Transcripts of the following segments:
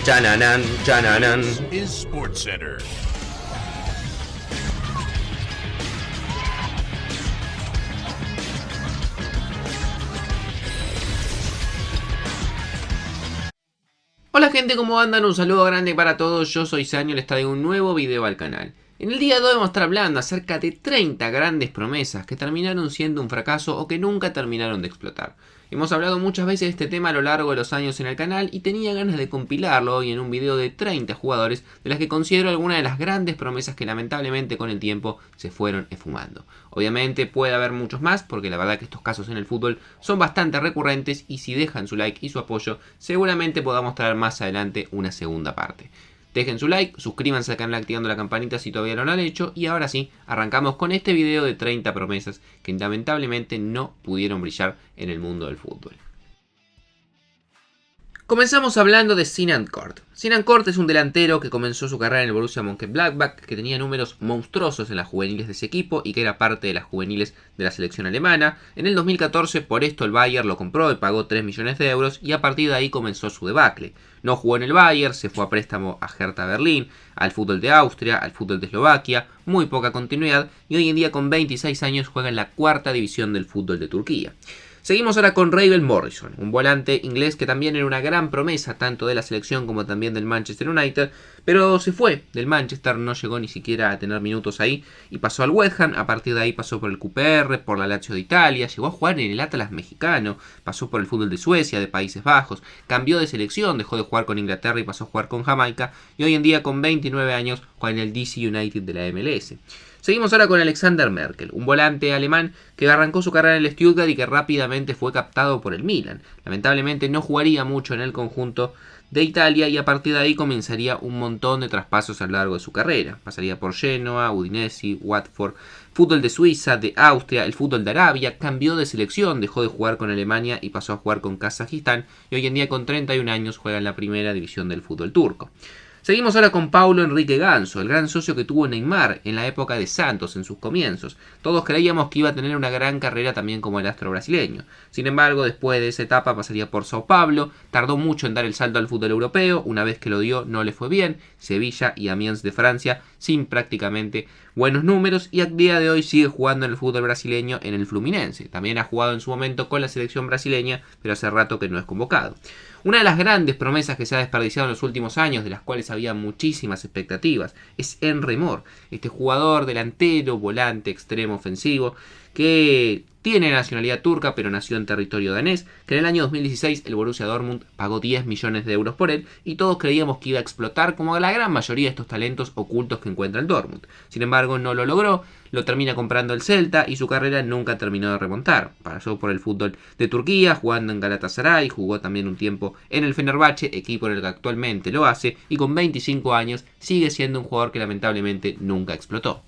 Chananan, chananan. Is SportsCenter. Hola gente, ¿cómo andan? Un saludo grande para todos, yo soy Sanio y les traigo un nuevo video al canal. En el día de hoy vamos a estar hablando acerca de 30 grandes promesas que terminaron siendo un fracaso o que nunca terminaron de explotar. Hemos hablado muchas veces de este tema a lo largo de los años en el canal y tenía ganas de compilarlo hoy en un video de 30 jugadores de las que considero algunas de las grandes promesas que lamentablemente con el tiempo se fueron esfumando. Obviamente puede haber muchos más porque la verdad que estos casos en el fútbol son bastante recurrentes y si dejan su like y su apoyo seguramente podamos traer más adelante una segunda parte. Dejen su like, suscríbanse al canal activando la campanita si todavía no lo han hecho y ahora sí, arrancamos con este video de 30 promesas que lamentablemente no pudieron brillar en el mundo del fútbol. Comenzamos hablando de Sinan Kort. Sinan Kort es un delantero que comenzó su carrera en el Borussia Mönchengladbach, que tenía números monstruosos en las juveniles de ese equipo y que era parte de las juveniles de la selección alemana. En el 2014 por esto el Bayern lo compró y pagó 3 millones de euros y a partir de ahí comenzó su debacle. No jugó en el Bayern, se fue a préstamo a Hertha Berlín, al fútbol de Austria, al fútbol de Eslovaquia, muy poca continuidad y hoy en día con 26 años juega en la cuarta división del fútbol de Turquía. Seguimos ahora con Ravel Morrison, un volante inglés que también era una gran promesa tanto de la selección como también del Manchester United, pero se fue del Manchester, no llegó ni siquiera a tener minutos ahí y pasó al West Ham, a partir de ahí pasó por el QPR, por la Lazio de Italia, llegó a jugar en el Atlas mexicano, pasó por el fútbol de Suecia, de Países Bajos, cambió de selección, dejó de jugar con Inglaterra y pasó a jugar con Jamaica y hoy en día con 29 años juega en el DC United de la MLS. Seguimos ahora con Alexander Merkel, un volante alemán que arrancó su carrera en el Stuttgart y que rápidamente fue captado por el Milan. Lamentablemente no jugaría mucho en el conjunto de Italia y a partir de ahí comenzaría un montón de traspasos a lo largo de su carrera. Pasaría por Genoa, Udinese, Watford, fútbol de Suiza, de Austria, el fútbol de Arabia, cambió de selección, dejó de jugar con Alemania y pasó a jugar con Kazajistán y hoy en día con 31 años juega en la primera división del fútbol turco. Seguimos ahora con Paulo Enrique Ganso, el gran socio que tuvo Neymar en la época de Santos, en sus comienzos. Todos creíamos que iba a tener una gran carrera también como el astro brasileño. Sin embargo, después de esa etapa pasaría por Sao Paulo, tardó mucho en dar el salto al fútbol europeo, una vez que lo dio no le fue bien, Sevilla y Amiens de Francia sin prácticamente buenos números y a día de hoy sigue jugando en el fútbol brasileño en el Fluminense. También ha jugado en su momento con la selección brasileña, pero hace rato que no es convocado. Una de las grandes promesas que se ha desperdiciado en los últimos años, de las cuales había muchísimas expectativas, es Emre Mor, este jugador delantero, volante, extremo ofensivo, que tiene nacionalidad turca pero nació en territorio danés, que en el año 2016 el Borussia Dortmund pagó 10 millones de euros por él y todos creíamos que iba a explotar como la gran mayoría de estos talentos ocultos que encuentra el Dortmund. Sin embargo no lo logró, lo termina comprando el Celta y su carrera nunca terminó de remontar. Pasó por el fútbol de Turquía, jugando en Galatasaray, jugó también un tiempo en el Fenerbahce, equipo en el que actualmente lo hace, y con 25 años sigue siendo un jugador que lamentablemente nunca explotó.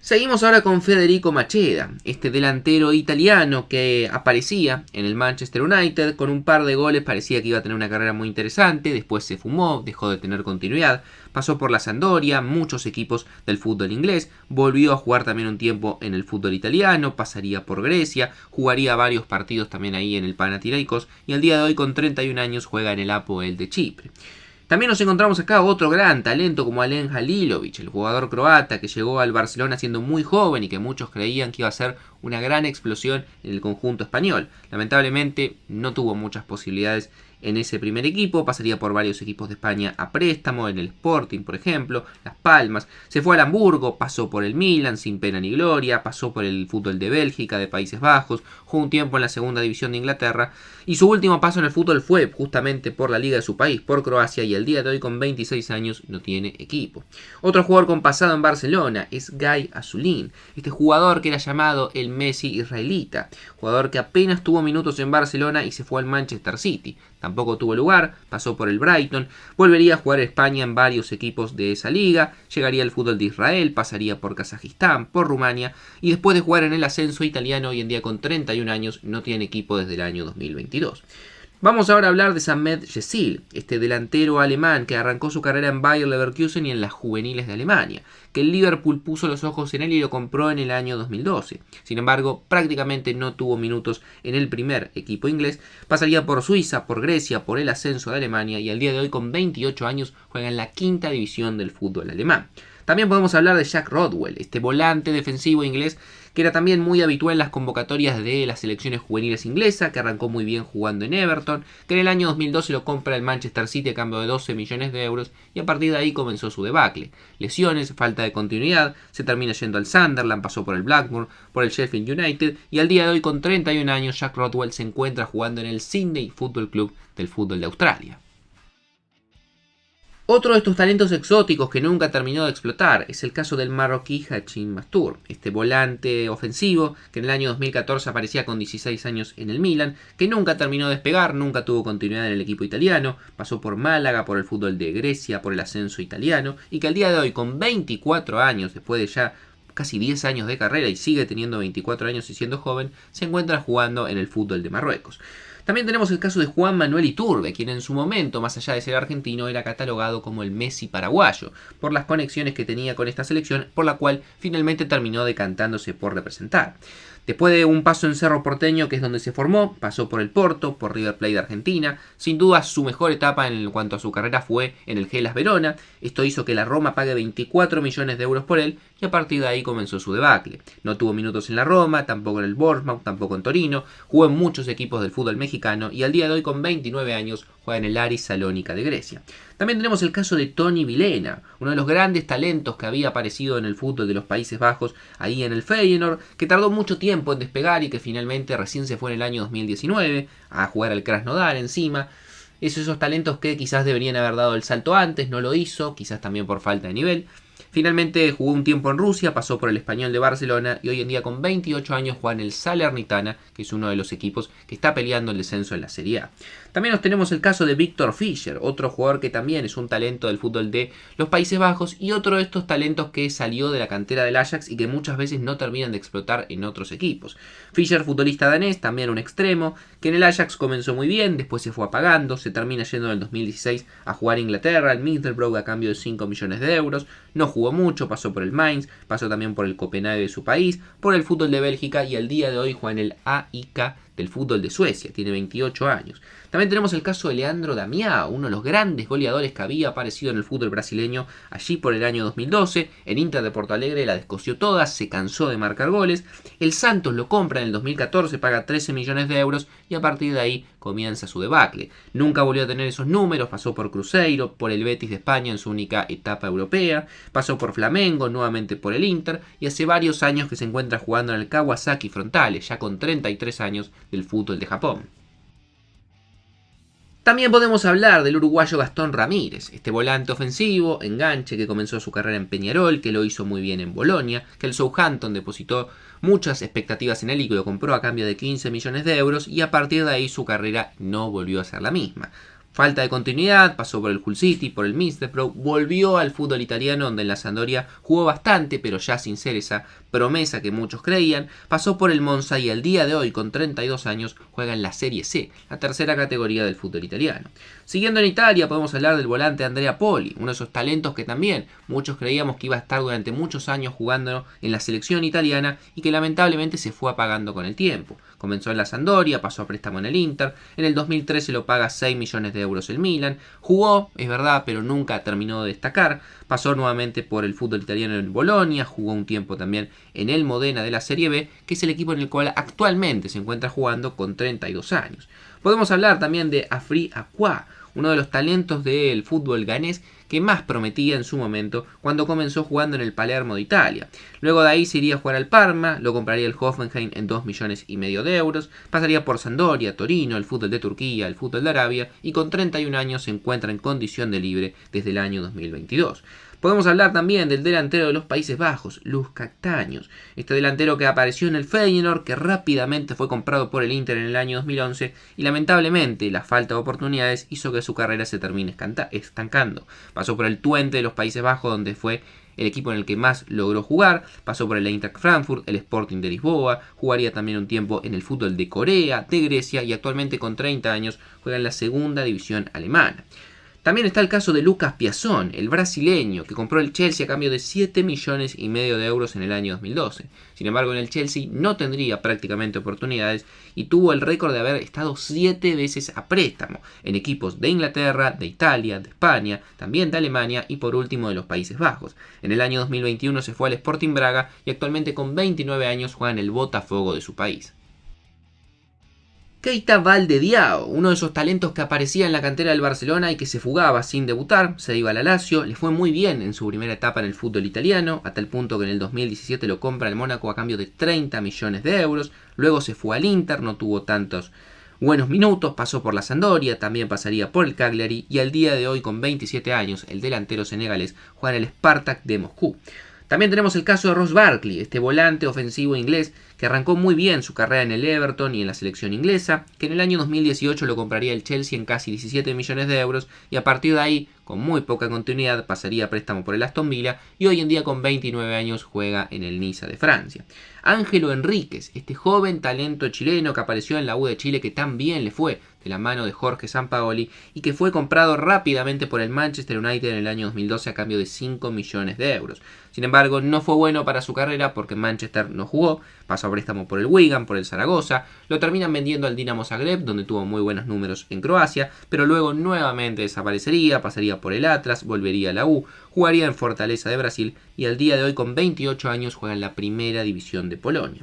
Seguimos ahora con Federico Macheda, este delantero italiano que aparecía en el Manchester United, con un par de goles parecía que iba a tener una carrera muy interesante, después se fumó, dejó de tener continuidad, pasó por la Sampdoria, muchos equipos del fútbol inglés, volvió a jugar también un tiempo en el fútbol italiano, pasaría por Grecia, jugaría varios partidos también ahí en el Panathinaikos y al día de hoy con 31 años juega en el Apoel de Chipre. También nos encontramos acá otro gran talento como Alen Halilovic, el jugador croata que llegó al Barcelona siendo muy joven y que muchos creían que iba a ser una gran explosión en el conjunto español. Lamentablemente no tuvo muchas posibilidades en ese primer equipo, pasaría por varios equipos de España a préstamo, en el Sporting por ejemplo, Las Palmas, se fue al Hamburgo, pasó por el Milan sin pena ni gloria, pasó por el fútbol de Bélgica, de Países Bajos, jugó un tiempo en la segunda división de Inglaterra y su último paso en el fútbol fue justamente por la liga de su país, por Croacia y al día de hoy con 26 años no tiene equipo. Otro jugador con pasado en Barcelona es Guy Azoulin, este jugador que era llamado el Messi israelita, jugador que apenas tuvo minutos en Barcelona y se fue al Manchester City. Tampoco tuvo lugar, pasó por el Brighton, volvería a jugar en España en varios equipos de esa liga, llegaría al fútbol de Israel, pasaría por Kazajistán, por Rumania y después de jugar en el ascenso italiano hoy en día con 31 años no tiene equipo desde el año 2022. Vamos ahora a hablar de Samet Yesil, este delantero alemán que arrancó su carrera en Bayer Leverkusen y en las juveniles de Alemania, que el Liverpool puso los ojos en él y lo compró en el año 2012. Sin embargo, prácticamente no tuvo minutos en el primer equipo inglés, pasaría por Suiza, por Grecia, por el ascenso de Alemania y al día de hoy con 28 años juega en la quinta división del fútbol alemán. También podemos hablar de Jack Rodwell, este volante defensivo inglés que era también muy habitual en las convocatorias de las selecciones juveniles inglesas, que arrancó muy bien jugando en Everton, que en el año 2012 lo compra el Manchester City a cambio de 12 millones de euros y a partir de ahí comenzó su debacle. Lesiones, falta de continuidad, se termina yendo al Sunderland, pasó por el Blackburn, por el Sheffield United y al día de hoy con 31 años Jack Rodwell se encuentra jugando en el Sydney Football Club del fútbol de Australia. Otro de estos talentos exóticos que nunca terminó de explotar es el caso del marroquí Hachin Mastour, este volante ofensivo que en el año 2014 aparecía con 16 años en el Milan, que nunca terminó de despegar, nunca tuvo continuidad en el equipo italiano, pasó por Málaga, por el fútbol de Grecia, por el ascenso italiano, y que al día de hoy con 24 años, después de ya casi 10 años de carrera y sigue teniendo 24 años y siendo joven, se encuentra jugando en el fútbol de Marruecos. También tenemos el caso de Juan Manuel Iturbe, quien en su momento, más allá de ser argentino, era catalogado como el Messi paraguayo, por las conexiones que tenía con esta selección, por la cual finalmente terminó decantándose por representar. Después de un paso en Cerro Porteño, que es donde se formó, pasó por el Porto, por River Plate de Argentina. Sin duda su mejor etapa en cuanto a su carrera fue en el Hellas Verona. Esto hizo que la Roma pague 24 millones de euros por él y a partir de ahí comenzó su debacle. No tuvo minutos en la Roma, tampoco en el Bournemouth, tampoco en Torino. Jugó en muchos equipos del fútbol mexicano y al día de hoy con 29 años juega en el Aris Salónica de Grecia. También tenemos el caso de Tony Vilhena, uno de los grandes talentos que había aparecido en el fútbol de los Países Bajos, ahí en el Feyenoord, que tardó mucho tiempo en despegar y que finalmente recién se fue en el año 2019 a jugar al Krasnodar encima. Esos talentos que quizás deberían haber dado el salto antes, no lo hizo, quizás también por falta de nivel. Finalmente jugó un tiempo en Rusia, pasó por el Español de Barcelona y hoy en día con 28 años juega en el Salernitana, que es uno de los equipos que está peleando el descenso en la Serie A. También nos tenemos el caso de Víctor Fischer, otro jugador que también es un talento del fútbol de los Países Bajos y otro de estos talentos que salió de la cantera del Ajax y que muchas veces no terminan de explotar en otros equipos. Fischer, futbolista danés, también un extremo, que en el Ajax comenzó muy bien, después se fue apagando, se termina yendo en el 2016 a jugar a Inglaterra, al Middlesbrough a cambio de 5 millones de euros, no jugó mucho, pasó por el Mainz, pasó también por el Copenhague de su país, por el fútbol de Bélgica y al día de hoy juega en el AIK del fútbol de Suecia, tiene 28 años. También tenemos el caso de Leandro Damião, uno de los grandes goleadores que había aparecido en el fútbol brasileño allí por el año 2012. En Inter de Porto Alegre la descosió toda, se cansó de marcar goles. El Santos lo compra en el 2014, paga 13 millones de euros y a partir de ahí comienza su debacle. Nunca volvió a tener esos números, pasó por Cruzeiro, por el Betis de España en su única etapa europea, pasó por Flamengo, nuevamente por el Inter y hace varios años que se encuentra jugando en el Kawasaki Frontales, ya con 33 años del fútbol de Japón. También podemos hablar del uruguayo Gastón Ramírez, este volante ofensivo, enganche que comenzó su carrera en Peñarol, que lo hizo muy bien en Bolonia, que el Southampton depositó muchas expectativas en él y que lo compró a cambio de 15 millones de euros y a partir de ahí su carrera no volvió a ser la misma. Falta de continuidad, pasó por el Hull City, por el Middlesbrough, volvió al fútbol italiano donde en la Sampdoria jugó bastante, pero ya sin ser esa promesa que muchos creían, pasó por el Monza y al día de hoy, con 32 años, juega en la Serie C, la tercera categoría del fútbol italiano. Siguiendo en Italia, podemos hablar del volante Andrea Poli, uno de esos talentos que también muchos creíamos que iba a estar durante muchos años jugando en la selección italiana y que lamentablemente se fue apagando con el tiempo. Comenzó en la Sampdoria, pasó a préstamo en el Inter, en el 2013 lo paga 6 millones de euros el Milan, jugó, es verdad, pero nunca terminó de destacar, pasó nuevamente por el fútbol italiano en Bolonia, jugó un tiempo también en el Modena de la Serie B, que es el equipo en el cual actualmente se encuentra jugando con 32 años. Podemos hablar también de Afri Akwa, uno de los talentos del fútbol ganés que más prometía en su momento cuando comenzó jugando en el Palermo de Italia. Luego de ahí se iría a jugar al Parma, lo compraría el Hoffenheim en 2 millones y medio de euros, pasaría por Sampdoria, Torino, el fútbol de Turquía, el fútbol de Arabia y con 31 años se encuentra en condición de libre desde el año 2022. Podemos hablar también del delantero de los Países Bajos, Luz Castaños. Este delantero que apareció en el Feyenoord, que rápidamente fue comprado por el Inter en el año 2011 y lamentablemente la falta de oportunidades hizo que su carrera se termine estancando. Pasó por el Twente de los Países Bajos donde fue el equipo en el que más logró jugar. Pasó por el Eintracht Frankfurt, el Sporting de Lisboa, jugaría también un tiempo en el fútbol de Corea, de Grecia y actualmente con 30 años juega en la segunda división alemana. También está el caso de Lucas Piazón, el brasileño, que compró el Chelsea a cambio de 7,5 millones de euros en el año 2012. Sin embargo, en el Chelsea no tendría prácticamente oportunidades y tuvo el récord de haber estado 7 veces a préstamo en equipos de Inglaterra, de Italia, de España, también de Alemania y por último de los Países Bajos. En el año 2021 se fue al Sporting Braga y actualmente con 29 años juega en el Botafogo de su país. Keita Valde-Diao, uno de esos talentos que aparecía en la cantera del Barcelona y que se fugaba sin debutar, se iba a la Lazio, le fue muy bien en su primera etapa en el fútbol italiano, a tal punto que en el 2017 lo compra el Mónaco a cambio de 30 millones de euros, luego se fue al Inter, no tuvo tantos buenos minutos, pasó por la Sampdoria, también pasaría por el Cagliari y al día de hoy con 27 años el delantero senegalés juega en el Spartak de Moscú. También tenemos el caso de Ross Barkley, este volante ofensivo inglés que arrancó muy bien su carrera en el Everton y en la selección inglesa, que en el año 2018 lo compraría el Chelsea en casi 17 millones de euros y a partir de ahí, con muy poca continuidad, pasaría a préstamo por el Aston Villa y hoy en día con 29 años juega en el Niza de Francia. Ángelo Enríquez, este joven talento chileno que apareció en la U de Chile que tan bien le fue de la mano de Jorge Sampaoli y que fue comprado rápidamente por el Manchester United en el año 2012 a cambio de 5 millones de euros. Sin embargo, no fue bueno para su carrera porque Manchester no jugó, pasó a préstamo por el Wigan, por el Zaragoza, lo terminan vendiendo al Dinamo Zagreb, donde tuvo muy buenos números en Croacia, pero luego nuevamente desaparecería, pasaría por el Atlas, volvería a la U, jugaría en Fortaleza de Brasil y al día de hoy con 28 años juega en la primera división de Polonia.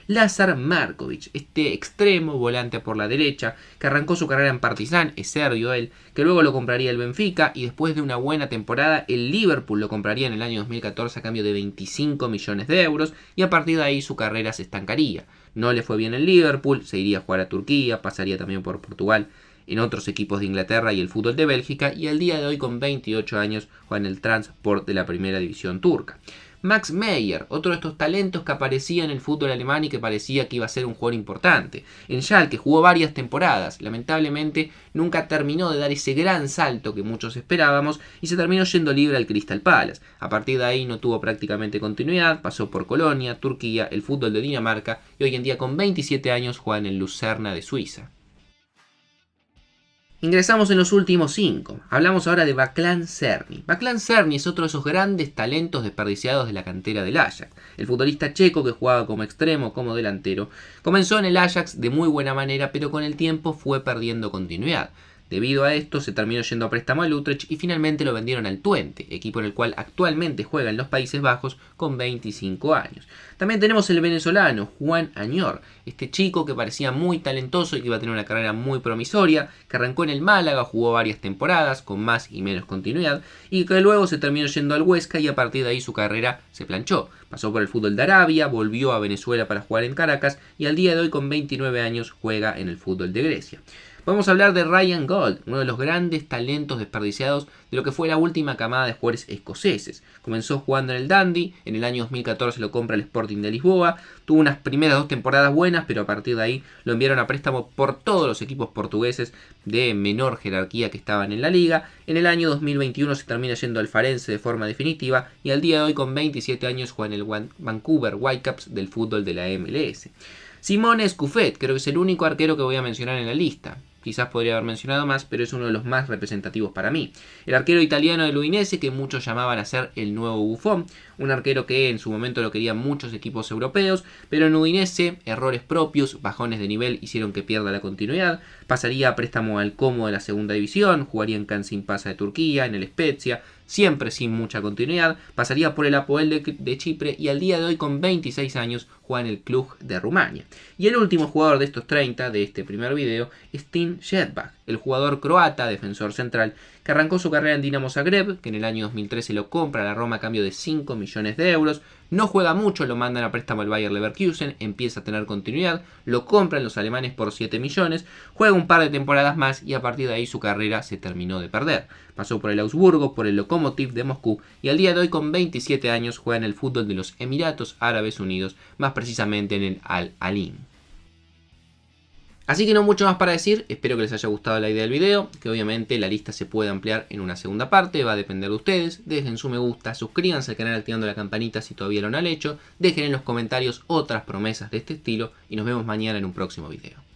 Lazar Markovic, este extremo volante por la derecha, que arrancó su carrera en Partizan, es serbio él, que luego lo compraría el Benfica y después de una buena temporada el Liverpool lo compraría en el año 2014 a cambio de 25 millones de euros y a partir de ahí su carrera se estancaría. No le fue bien el Liverpool, se iría a jugar a Turquía, pasaría también por Portugal, en otros equipos de Inglaterra y el fútbol de Bélgica y al día de hoy con 28 años juega en el Transport de la primera división turca. Max Meyer, otro de estos talentos que aparecía en el fútbol alemán y que parecía que iba a ser un jugador importante. En Schalke jugó varias temporadas, lamentablemente nunca terminó de dar ese gran salto que muchos esperábamos y se terminó yendo libre al Crystal Palace. A partir de ahí no tuvo prácticamente continuidad, pasó por Colonia, Turquía, el fútbol de Dinamarca y hoy en día con 27 años juega en el Lucerna de Suiza. Ingresamos en los últimos 5. Hablamos ahora de Vaclav Cerny. Vaclav Cerny es otro de esos grandes talentos desperdiciados de la cantera del Ajax. El futbolista checo que jugaba como extremo, como delantero, comenzó en el Ajax de muy buena manera, pero con el tiempo fue perdiendo continuidad. Debido a esto se terminó yendo a préstamo al Utrecht y finalmente lo vendieron al Twente, equipo en el cual actualmente juega en los Países Bajos con 25 años. También tenemos el venezolano Juan Añor, este chico que parecía muy talentoso y que iba a tener una carrera muy promisoria, que arrancó en el Málaga, jugó varias temporadas con más y menos continuidad y que luego se terminó yendo al Huesca y a partir de ahí su carrera se planchó. Pasó por el fútbol de Arabia, volvió a Venezuela para jugar en Caracas y al día de hoy con 29 años juega en el fútbol de Grecia. Vamos a hablar de Ryan Gauld, uno de los grandes talentos desperdiciados de lo que fue la última camada de jugadores escoceses. Comenzó jugando en el Dundee, en el año 2014 lo compra el Sporting de Lisboa, tuvo unas primeras 2 temporadas buenas, pero a partir de ahí lo enviaron a préstamo por todos los equipos portugueses de menor jerarquía que estaban en la liga. En el año 2021 se termina yendo al Farense de forma definitiva y al día de hoy con 27 años juega en el Vancouver Whitecaps del fútbol de la MLS. Simone Scuffet, creo que es el único arquero que voy a mencionar en la lista. Quizás podría haber mencionado más, pero es uno de los más representativos para mí. El arquero italiano del Udinese, que muchos llamaban a ser el nuevo Buffon. Un arquero que en su momento lo querían muchos equipos europeos, pero en Udinese, errores propios, bajones de nivel hicieron que pierda la continuidad. Pasaría a préstamo al Como de la segunda división, jugaría en Kansimpasa de Turquía, en el Spezia, siempre sin mucha continuidad. Pasaría por el Apoel de Chipre y al día de hoy con 26 años juega en el Cluj de Rumania. Y el último jugador de estos 30 de este primer video es Tim Jedbach, el jugador croata, defensor central, que arrancó su carrera en Dinamo Zagreb, que en el año 2013 lo compra a la Roma a cambio de 5 millones de euros. No juega mucho, lo mandan a préstamo al Bayer Leverkusen, empieza a tener continuidad, lo compran los alemanes por 7 millones, juega un par de temporadas más y a partir de ahí su carrera se terminó de perder. Pasó por el Augsburgo, por el Lokomotiv de Moscú y al día de hoy con 27 años juega en el fútbol de los Emiratos Árabes Unidos, más precisamente en el Al-Ain. Así que no mucho más para decir, espero que les haya gustado la idea del video, que obviamente la lista se puede ampliar en una segunda parte, va a depender de ustedes. Dejen su me gusta, suscríbanse al canal activando la campanita si todavía no lo han hecho, dejen en los comentarios otras promesas de este estilo y nos vemos mañana en un próximo video.